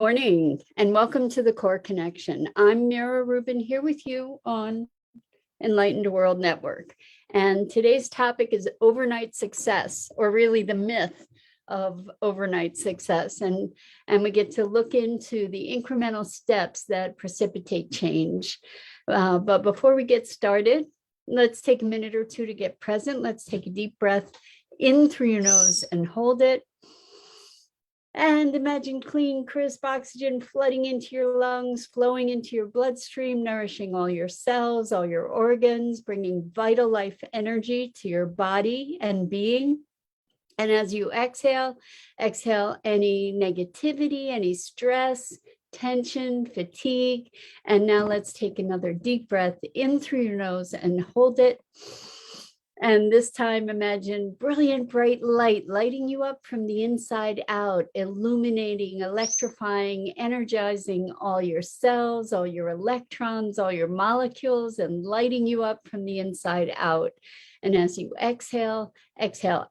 Morning and welcome to the Core Connection. I'm Mira Rubin here with you on Enlightened World Network. And today's topic is overnight success, or really the myth of overnight success. And we get to look into the incremental steps that precipitate change. But before we get started, let's take a minute or two to get present. Let's take a deep breath in through your nose and hold it. And imagine clean, crisp oxygen flooding into your lungs, flowing into your bloodstream, nourishing all your cells, all your organs, bringing vital life energy to your body and being. And as you exhale any negativity, any stress, tension, fatigue. And now let's take another deep breath in through your nose and hold it. And this time, imagine brilliant, bright light lighting you up from the inside out, illuminating, electrifying, energizing all your cells, all your electrons, all your molecules, and lighting you up from the inside out. And as you exhale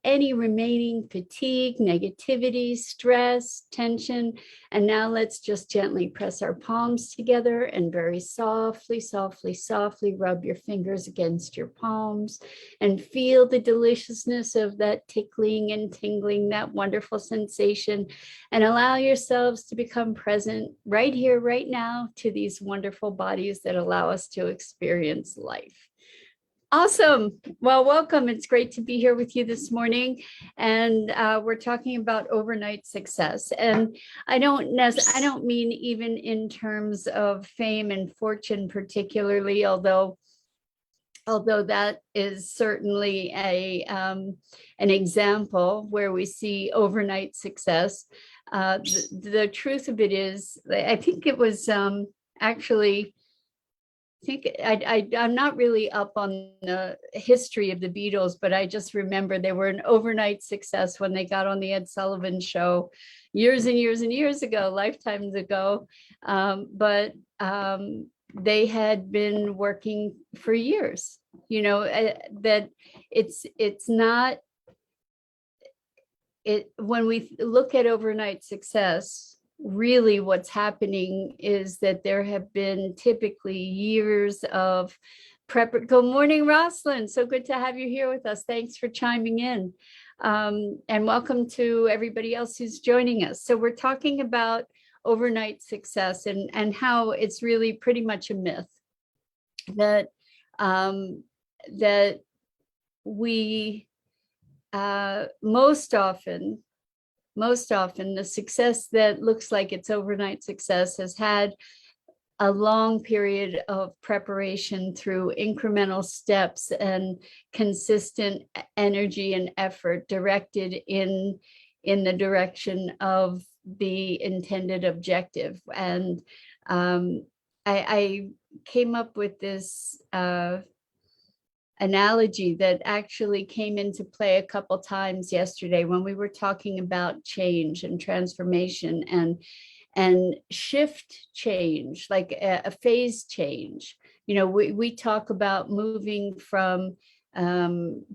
any remaining fatigue, negativity, stress, tension. And now let's just gently press our palms together and very softly, softly, softly rub your fingers against your palms and feel the deliciousness of that tickling and tingling, that wonderful sensation. And allow yourselves to become present right here, right now, to these wonderful bodies that allow us to experience life. Awesome. Well, welcome. It's great to be here with you this morning. And we're talking about overnight success. And I don't mean even in terms of fame and fortune particularly, although that is certainly an example where we see overnight success. The truth of it is, I think it was actually, I'm not really up on the history of the Beatles, but I just remember they were an overnight success when they got on the Ed Sullivan Show years and years and years ago, lifetimes ago. But they had been working for years, that it's not, when we look at overnight success, really what's happening is that there have been typically years of prep. Good morning, Rosalind. So good to have you here with us. Thanks for chiming in. And welcome to everybody else who's joining us. So we're talking about overnight success and how it's really pretty much a myth that that we most often the success that looks like it's overnight success has had a long period of preparation through incremental steps and consistent energy and effort directed in the direction of the intended objective. And I came up with this analogy that actually came into play a couple times yesterday when we were talking about change and transformation and shift change, like a phase change. We talk about moving from 4D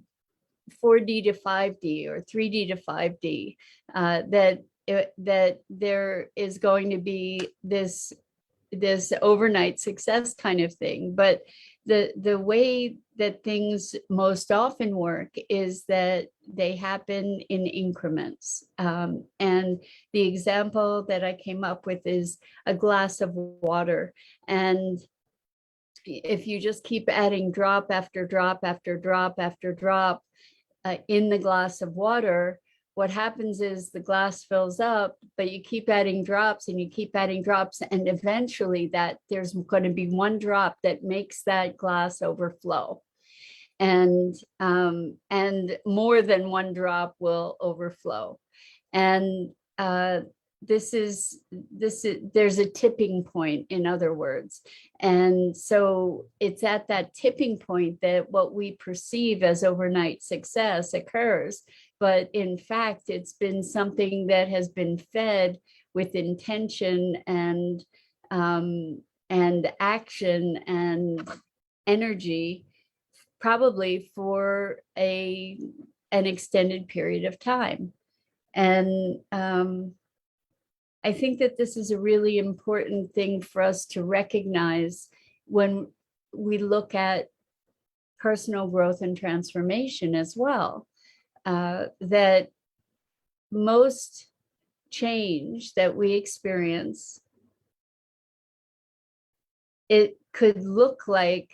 to 5D or 3D to 5D, that there is going to be this overnight success kind of thing. But the way that things most often work is that they happen in increments. And the example that I came up with is a glass of water. And if you just keep adding drop after drop after drop after drop in the glass of water, what happens is the glass fills up, but you keep adding drops and you keep adding drops, and eventually that there's going to be one drop that makes that glass overflow, and more than one drop will overflow. And there's a tipping point, in other words. And so it's at that tipping point that what we perceive as overnight success occurs. But in fact, it's been something that has been fed with intention and action and energy, probably for an extended period of time. And I think that this is a really important thing for us to recognize when we look at personal growth and transformation as well, that most change that we experience, it could look like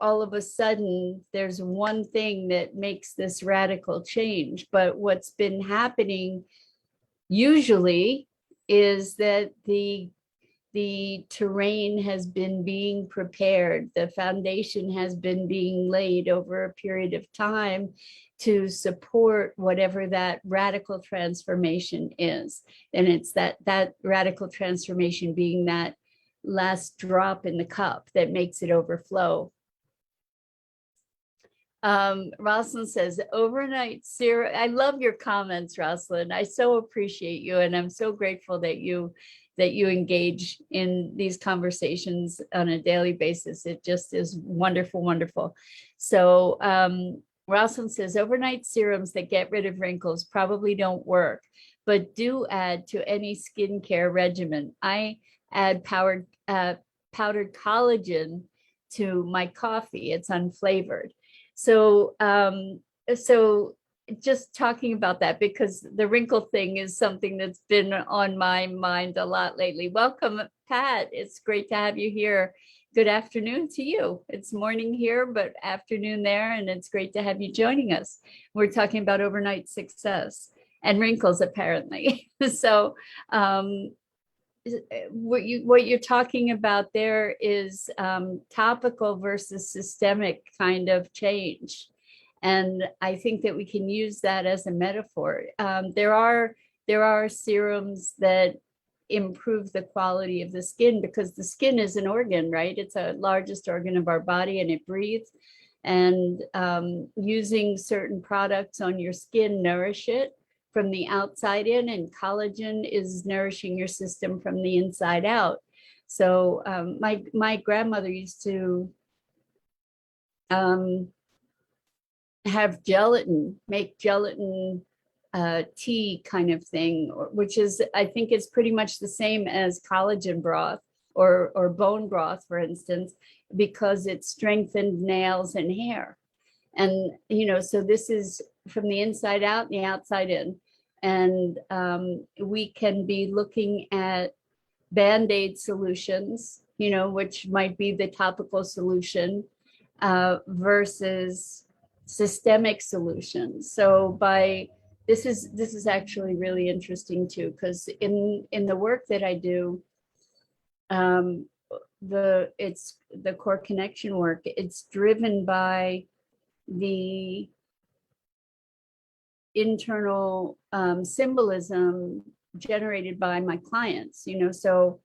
all of a sudden there's one thing that makes this radical change. But what's been happening usually is that the terrain has been being prepared, the foundation has been being laid over a period of time to support whatever that radical transformation is. And it's that radical transformation being that last drop in the cup that makes it overflow. Rosalind says, overnight serum. I love your comments, Rosalind. I so appreciate you, and I'm so grateful that you engage in these conversations on a daily basis. It just is wonderful, wonderful. So Rosalind says, overnight serums that get rid of wrinkles probably don't work, but do add to any skincare regimen. I add powdered collagen to my coffee. It's unflavored. So, so just talking about that, because the wrinkle thing is something that's been on my mind a lot lately. Welcome, Pat. It's great to have you here. Good afternoon to you. It's morning here, but afternoon there, and it's great to have you joining us. We're talking about overnight success and wrinkles, apparently. So, what you're talking about there is topical versus systemic kind of change. And I think that we can use that as a metaphor. There are serums that improve the quality of the skin, because the skin is an organ, right? It's the largest organ of our body, and it breathes. And using certain products on your skin nourish it from the outside in, and collagen is nourishing your system from the inside out. So my grandmother used to have gelatin, make gelatin tea kind of thing, which is, I think it's pretty much the same as collagen broth or bone broth, for instance, because it strengthened nails and hair. And, you know, so this is from the inside out and the outside in. And we can be looking at Band-Aid solutions, you know, which might be the topical solution versus systemic solutions. So this is actually really interesting too, because in the work that I do, it's the core connection work. It's driven by the internal symbolism generated by my clients, you know. So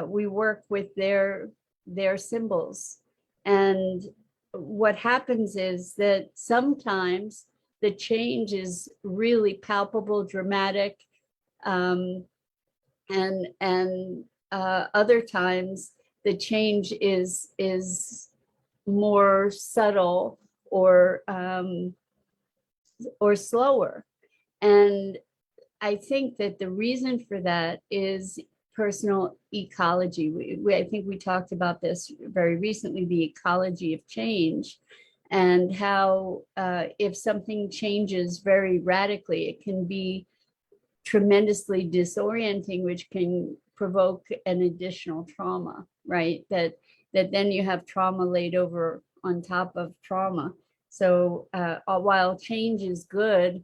we work with their symbols, and what happens is that sometimes the change is really palpable, dramatic, and other times the change is more subtle or slower. And I think that the reason for that is personal ecology. I think we talked about this very recently, the ecology of change, and how if something changes very radically, it can be tremendously disorienting, which can provoke an additional trauma, right? That then you have trauma laid over on top of trauma. So while change is good,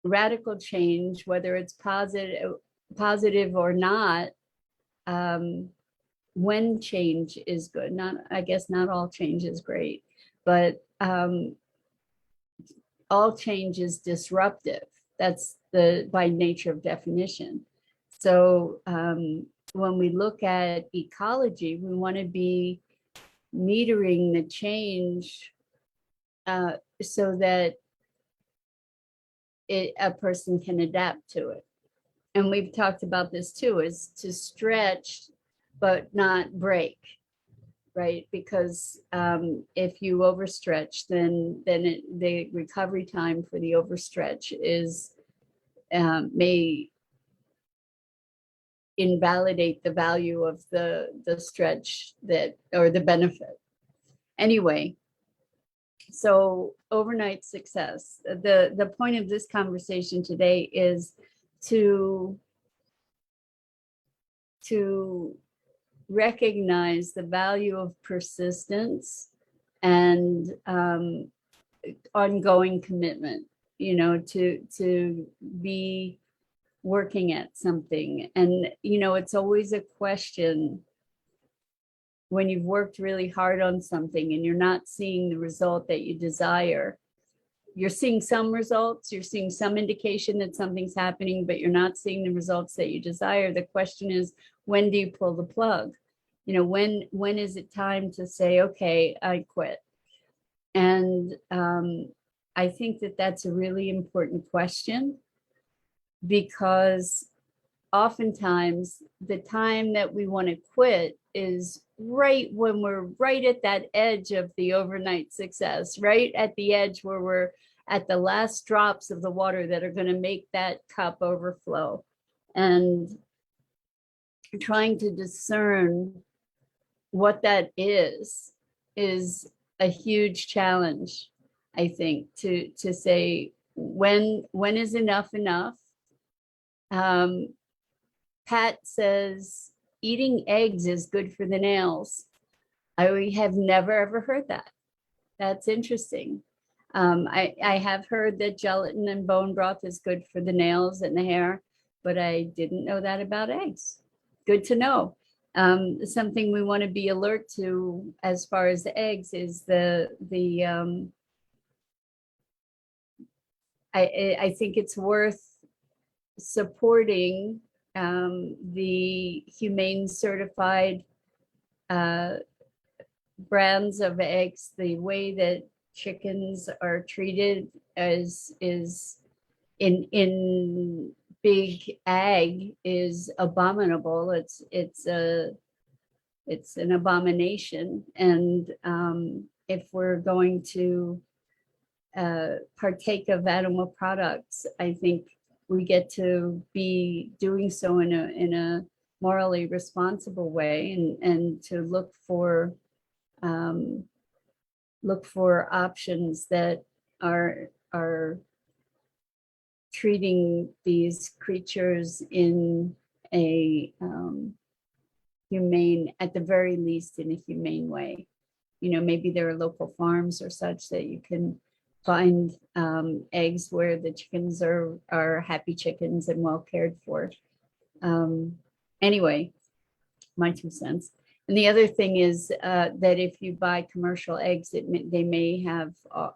radical change, whether it's positive or not, when change is good, I guess not all change is great, but all change is disruptive. That's by nature of definition. So when we look at ecology, we want to be metering the change so that a person can adapt to it. And we've talked about this too, is to stretch but not break, right? Because if you overstretch, then the recovery time for the overstretch is may invalidate the value of the stretch that, or the benefit. Anyway, so overnight success. The point of this conversation today is to recognize the value of persistence and ongoing commitment, to be working at something. And, it's always a question when you've worked really hard on something and you're not seeing the result that you desire. You're seeing some results, you're seeing some indication that something's happening, but you're not seeing the results that you desire. The question is, when do you pull the plug? When is it time to say, okay, I quit? And I think that that's a really important question, because oftentimes the time that we want to quit is right when we're right at that edge of the overnight success, right at the edge where we're at the last drops of the water that are going to make that cup overflow. And trying to discern what that is a huge challenge, I think, to say when is enough enough. Pat says eating eggs is good for the nails. I have never ever heard that. That's interesting. I have heard that gelatin and bone broth is good for the nails and the hair, but I didn't know that about eggs. Good to know. Something we want to be alert to as far as the eggs is I think it's worth supporting the humane certified brands of eggs. The way that chickens are treated is in big ag is abominable. It's an abomination. And if we're going to partake of animal products, I think we get to be doing so in a morally responsible way, and to look for options that are treating these creatures in a humane, at the very least in a humane way. Maybe there are local farms or such that you can find eggs where the chickens are happy chickens and well cared for. Anyway, my 2 cents. And the other thing is that if you buy commercial eggs, they may have,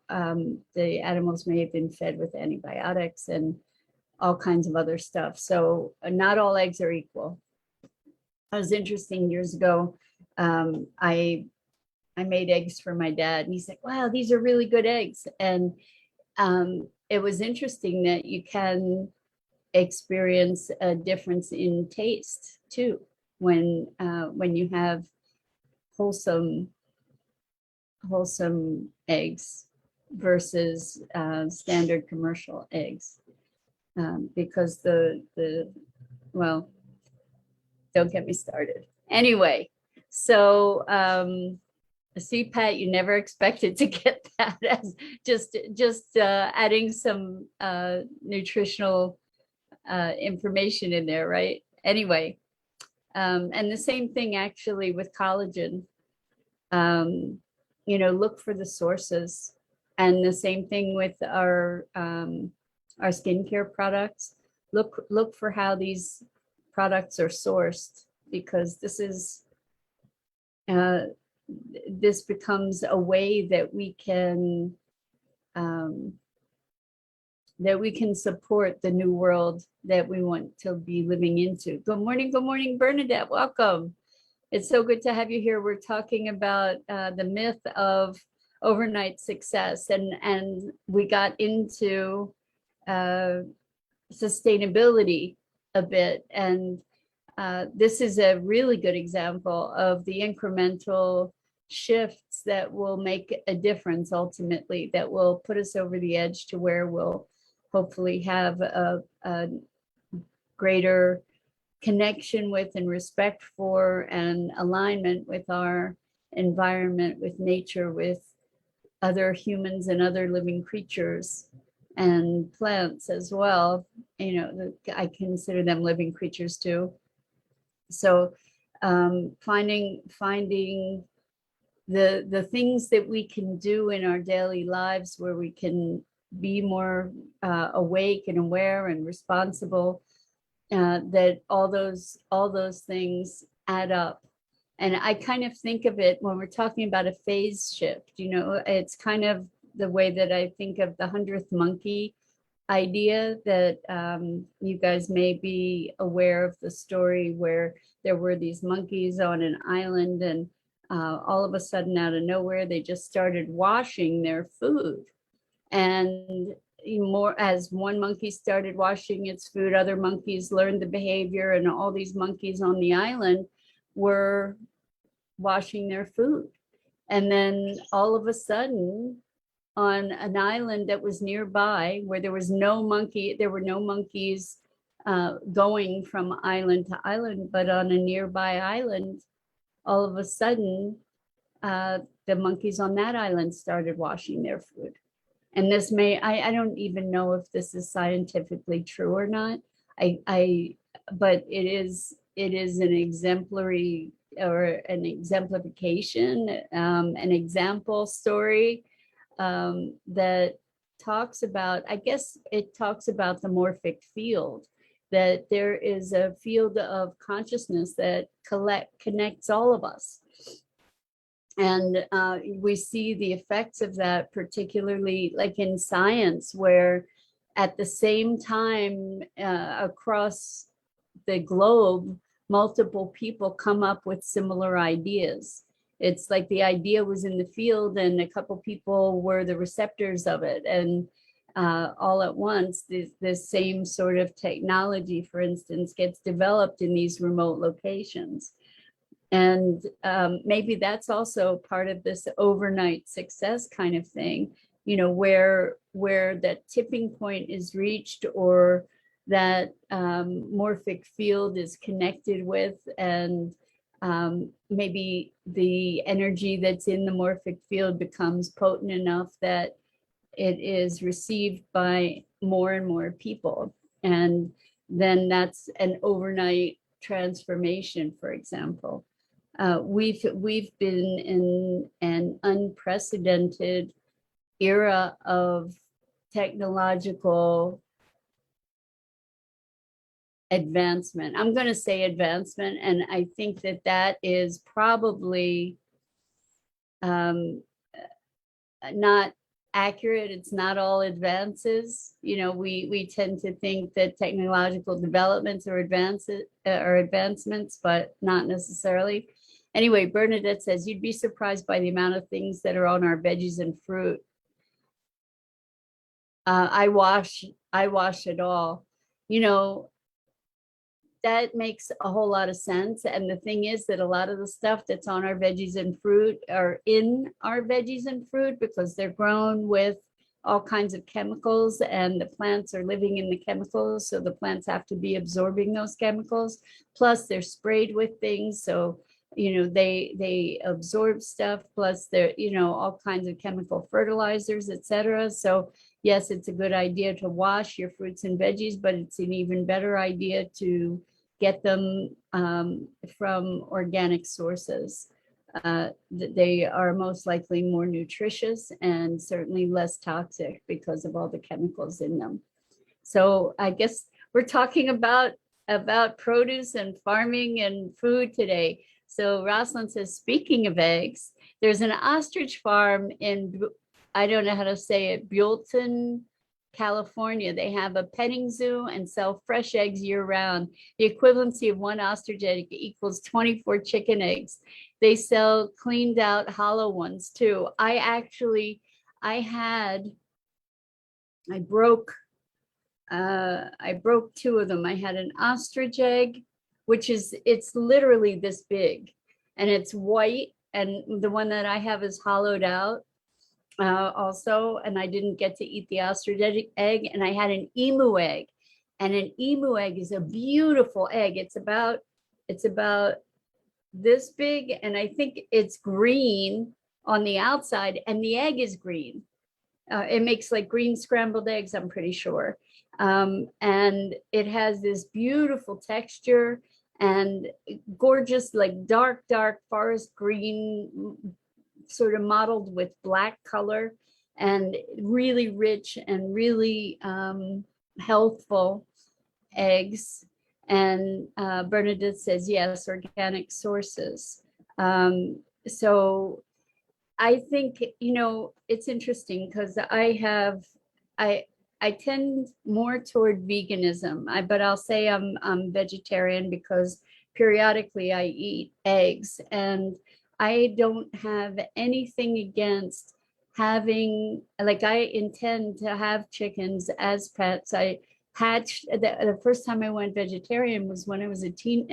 the animals may have been fed with antibiotics and all kinds of other stuff. So not all eggs are equal. It was interesting years ago. I made eggs for my dad, and he's like, wow, these are really good eggs. And it was interesting that you can experience a difference in taste too when you have wholesome eggs versus standard commercial eggs, because well, don't get me started. Anyway, so see, Pat, you never expected to get that as just adding some nutritional information in there, right? Anyway, and the same thing actually with collagen. Look for the sources, and the same thing with our skincare products. Look for how these products are sourced, because this becomes a way that we can support the new world that we want to be living into. Good morning, Bernadette. Welcome. It's so good to have you here. We're talking about the myth of overnight success, and we got into sustainability a bit, and this is a really good example of the incremental shifts that will make a difference ultimately, that will put us over the edge to where we'll hopefully have a greater connection with and respect for and alignment with our environment, with nature, with other humans and other living creatures and plants as well. You know, I consider them living creatures too. So finding the things that we can do in our daily lives where we can be more awake and aware and responsible, that all those things add up. And I kind of think of it when we're talking about a phase shift, you know, it's kind of the way that I think of the 100th monkey idea, that you guys may be aware of the story where there were these monkeys on an island, and all of a sudden, out of nowhere, they just started washing their food. And more as one monkey started washing its food, other monkeys learned the behavior, and all these monkeys on the island were washing their food. And then all of a sudden, on an island that was nearby, where there were no monkeys going from island to island, but on a nearby island, all of a sudden, the monkeys on that island started washing their food. And this I don't even know if this is scientifically true or not. But it is an exemplary, or an exemplification, an example story that talks about, I guess it talks about the morphic field, that there is a field of consciousness that connects all of us. And we see the effects of that, particularly like in science, where at the same time across the globe, multiple people come up with similar ideas. It's like the idea was in the field and a couple people were the receptors of it. And all at once, the same sort of technology, for instance, gets developed in these remote locations. And maybe that's also part of this overnight success kind of thing, you know, where that tipping point is reached, or that morphic field is connected with, and maybe the energy that's in the morphic field becomes potent enough that it is received by more and more people. And then that's an overnight transformation, for example. We've been in an unprecedented era of technological advancement. I'm going to say advancement, and I think that is probably not accurate. It's not all advances. You know, we tend to think that technological developments are advancements, but not necessarily. Anyway, Bernadette says, you'd be surprised by the amount of things that are on our veggies and fruit. I wash it all. You know, that makes a whole lot of sense. And the thing is that a lot of the stuff that's on our veggies and fruit are in our veggies and fruit because they're grown with all kinds of chemicals, and the plants are living in the chemicals. So the plants have to be absorbing those chemicals. Plus they're sprayed with things. So, you know, they absorb stuff, plus they're, you know, all kinds of chemical fertilizers, etc. So yes, it's a good idea to wash your fruits and veggies, but it's an even better idea to get them from organic sources. They are most likely more nutritious and certainly less toxic because of all the chemicals in them. So I guess we're talking about produce and farming and food today. So Rosalind says, speaking of eggs, there's an ostrich farm in, I don't know how to say it, Buellton, California. They have a petting zoo and sell fresh eggs year round. The equivalency of one ostrich egg equals 24 chicken eggs. They sell cleaned out hollow ones too. I broke two of them. I had an ostrich egg, it's literally this big, and it's white, and the one that I have is hollowed out also, and I didn't get to eat the ostrich egg. And I had an emu egg, And an emu egg is a beautiful egg. It's about this big, and I think it's green on the outside, and the egg is green. It makes like green scrambled eggs, I'm pretty sure. And it has this beautiful texture and gorgeous, like dark forest green, sort of mottled with black color, and really rich and really healthful eggs. And Bernadette says, yes, organic sources. So I think, it's interesting because I tend more toward veganism, but I'll say I'm vegetarian because periodically I eat eggs, and I don't have anything against having, like, I intend to have chickens as pets. I hatched, the first time I went vegetarian was when I was a teen.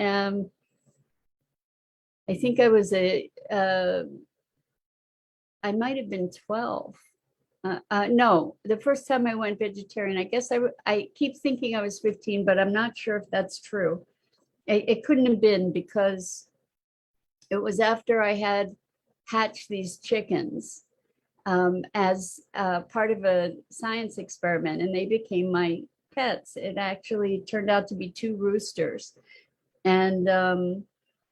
I think I was I might have been 12. No, the first time I went vegetarian, I guess I keep thinking I was 15, but I'm not sure if that's true. It couldn't have been, because it was after I had hatched these chickens as part of a science experiment, and they became my pets. It actually turned out to be 2 roosters. And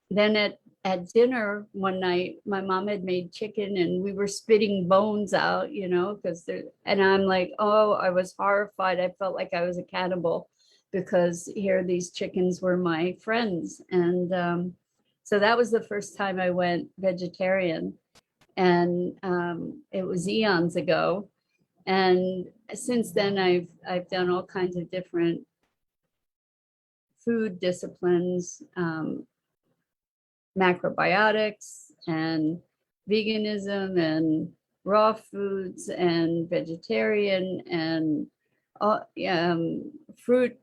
then at dinner one night, my mom had made chicken, and we were spitting bones out, because and I'm like, oh, I was horrified. I felt like I was a cannibal, because here these chickens were my friends. And so that was the first time I went vegetarian. And it was eons ago. And since then, I've done all kinds of different food disciplines, macrobiotics and veganism and raw foods and vegetarian and fruit,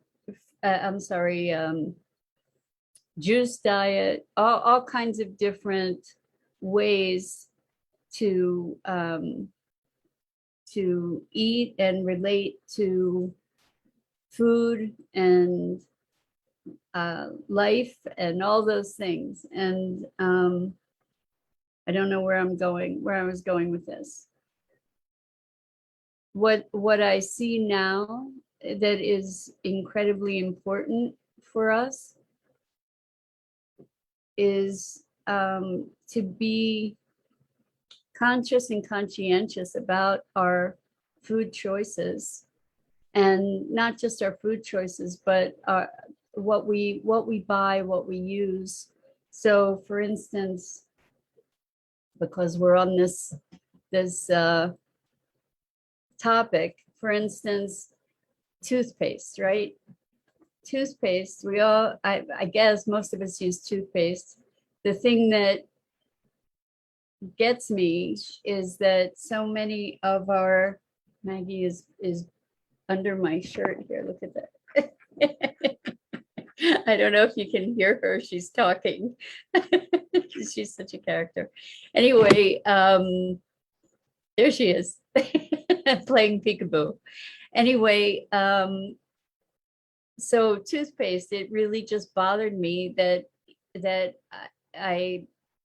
juice diet, all kinds of different ways to eat and relate to food and life and all those things. And I don't know where I was going with this. What I see now that is incredibly important for us is to be conscious and conscientious about our food choices, and not just our food choices, but what we buy, what we use. So, for instance, because we're on this topic, for instance, toothpaste, right? Toothpaste, I guess most of us use toothpaste. The thing that gets me is that so many of our, Maggie is under my shirt here, look at that. I don't know if you can hear her, she's talking. She's such a character. Anyway, there she is, playing peekaboo. Anyway, so toothpaste, it really just bothered me that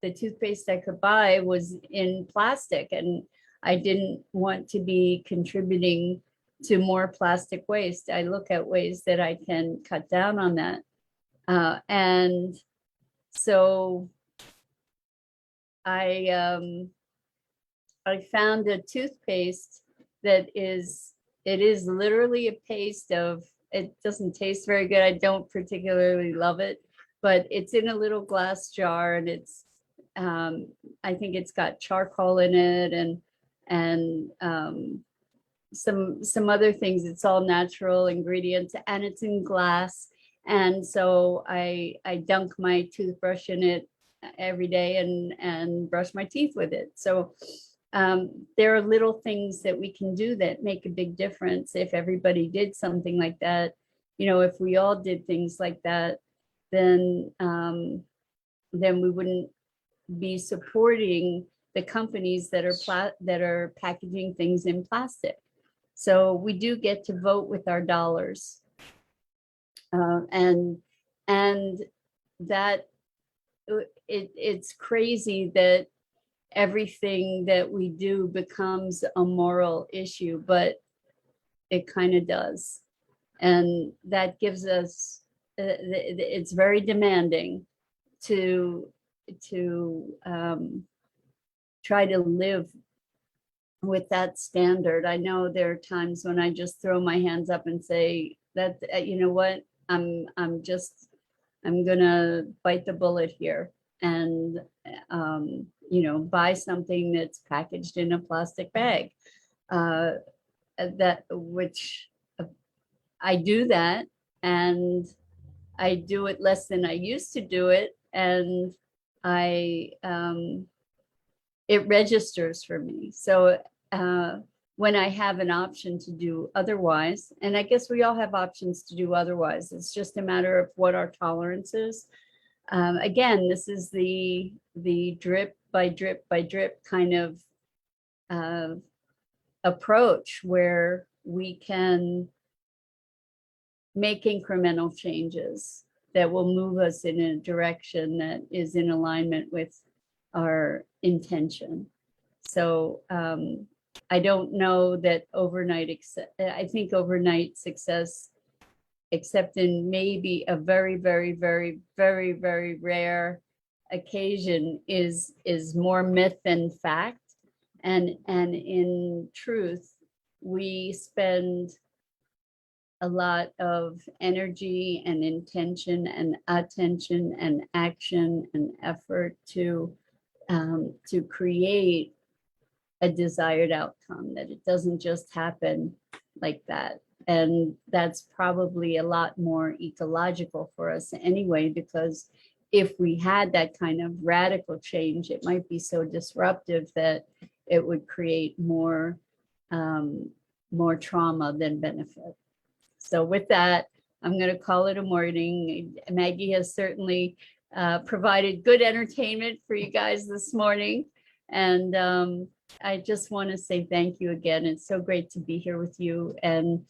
the toothpaste I could buy was in plastic, and I didn't want to be contributing to more plastic waste. I look at ways that I can cut down on that. And so I found a toothpaste that is literally a paste of, it doesn't taste very good. I don't particularly love it, but it's in a little glass jar, and it's I think it's got charcoal in it, and some other things. It's all natural ingredients, and it's in glass. And so I dunk my toothbrush in it every day and brush my teeth with it. So there are little things that we can do that make a big difference. If everybody did something like that, if we all did things like that, then we wouldn't be supporting the companies that are packaging things in plastic. So we do get to vote with our dollars. And that it's crazy that everything that we do becomes a moral issue, but it kind of does. And that gives us, it's very demanding to try to live with that standard. I know there are times when I just throw my hands up and say that, you know what, I'm gonna bite the bullet here and buy something that's packaged in a plastic bag. That which I do that, and I do it less than I used to do it, and I it registers for me. So when I have an option to do otherwise, and I guess we all have options to do otherwise, it's just a matter of what our tolerance is. Again, this is the drip by drip by drip kind of approach where we can make incremental changes that will move us in a direction that is in alignment with our intention. So I don't know that I think overnight success, except in maybe a very, very, very, very, very rare occasion, is more myth than fact. And in truth, we spend a lot of energy and intention and attention and action and effort to create a desired outcome, that it doesn't just happen like that. And that's probably a lot more ecological for us anyway, because if we had that kind of radical change, it might be so disruptive that it would create more trauma than benefit. So with that, I'm going to call it a morning. Maggie has certainly provided good entertainment for you guys this morning. And I just want to say thank you again. It's so great to be here with you. And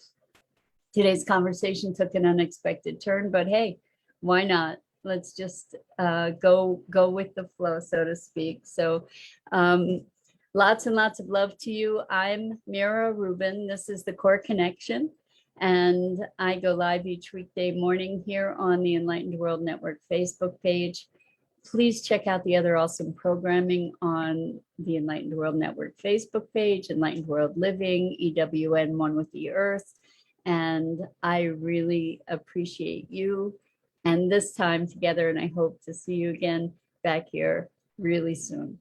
today's conversation took an unexpected turn, but hey, why not? Let's just go with the flow, so to speak. So lots and lots of love to you. I'm Mira Rubin. This is the Core Connection. And I go live each weekday morning here on the Enlightened World Network Facebook page. Please check out the other awesome programming on the Enlightened World Network Facebook page, Enlightened World Living, EWN, One with the Earth. And I really appreciate you and this time together. And I hope to see you again back here really soon.